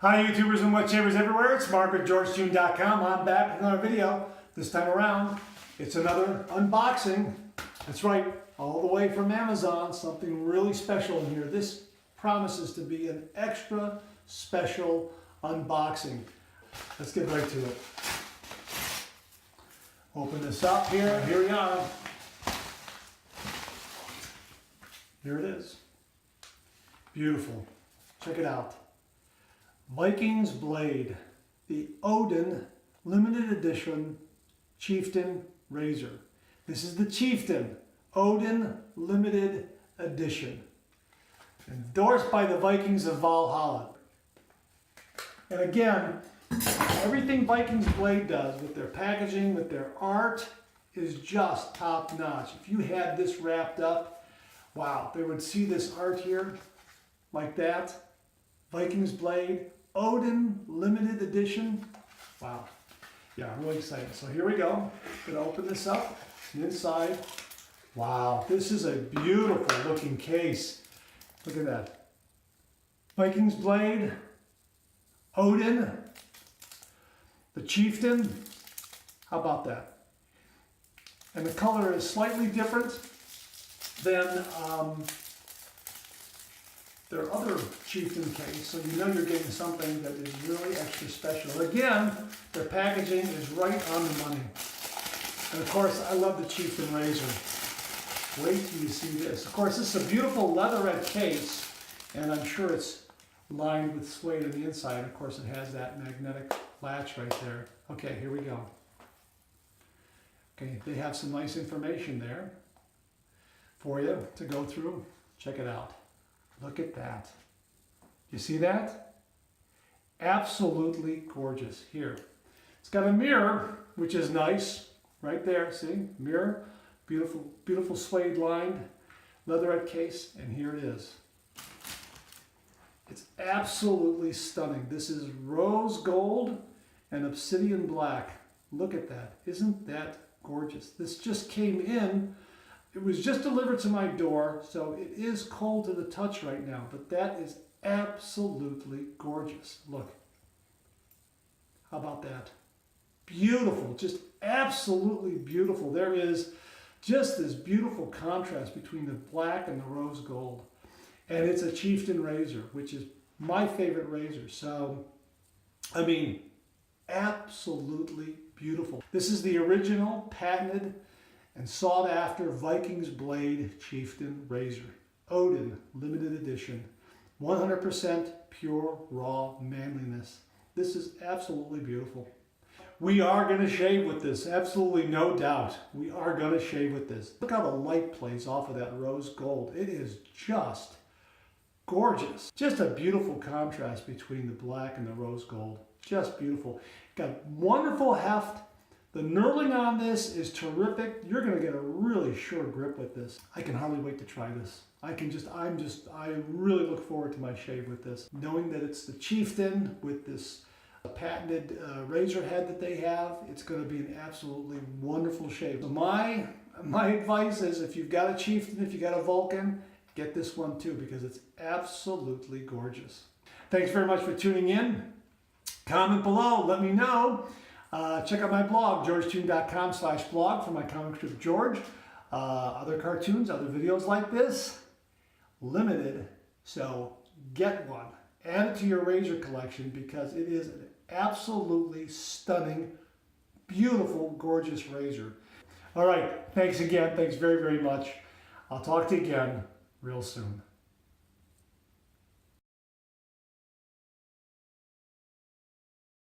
Hi YouTubers and wet shavers everywhere, it's Mark at GeorgeTune.com. I'm back with another video. This time around, it's another unboxing. That's right, all the way from Amazon, something really special in here. This promises to be an extra special unboxing. Let's get right to it. Open this up here, here we are. Here it is. Beautiful. Check it out. Vikings Blade, the Odin limited edition Chieftain razor. This is the Chieftain Odin limited edition, endorsed by the Vikings of Valhalla. And again, everything Vikings Blade does with their packaging, with their art, is just top notch. If you had this wrapped up, wow, they would see this art here like that. Vikings Blade, Odin limited edition. Wow. Yeah, I'm really excited. So here we go. Gonna open this up. Inside. Wow, this is a beautiful looking case. Look at that. Vikings Blade, Odin, the Chieftain. How about that? And the color is slightly different than their other Chieftain case, so you know you're getting something that is really extra special. Again, their packaging is right on the money. And of course, I love the Chieftain razor. Wait till you see this. Of course, this is a beautiful leatherette case, and I'm sure it's lined with suede on the inside. Of course, it has that magnetic latch right there. Okay, here we go. Okay, they have some nice information there for you to go through. Check it out. Look at that. You see that? Absolutely gorgeous. Here. It's got a mirror, which is nice. Right there, see? Mirror. Beautiful, beautiful suede lined leatherette case. And here it is. It's absolutely stunning. This is rose gold and obsidian black. Look at that. Isn't that gorgeous? This just came in. It was just delivered to my door, so it is cold to the touch right now, but that is absolutely gorgeous. Look. How about that? Beautiful, just absolutely beautiful. There is just this beautiful contrast between the black and the rose gold. And it's a Chieftain razor, which is my favorite razor. So, I mean, absolutely beautiful. This is the original patented and sought after Vikings Blade Chieftain razor. Odin limited edition. 100% pure raw manliness. This is absolutely beautiful. We are going to shave with this, absolutely no doubt. We are going to shave with this. Look how the light plays off of that rose gold. It is just gorgeous. Just a beautiful contrast between the black and the rose gold. Just beautiful. Got wonderful heft. The knurling on this is terrific. You're going to get a really sure grip with this. I can hardly wait to try this. I really look forward to my shave with this. Knowing that it's the Chieftain with this patented razor head that they have, it's going to be an absolutely wonderful shave. So my advice is, if you've got a Chieftain, if you've got a Vulcan, get this one too, because it's absolutely gorgeous. Thanks very much for tuning in. Comment below, let me know. Check out my blog, georgetune.com/blog, for my comic strip George. Other cartoons, other videos like this, limited, so get one. Add it to your razor collection, because it is an absolutely stunning, beautiful, gorgeous razor. All right, thanks again. Thanks very, very much. I'll talk to you again real soon.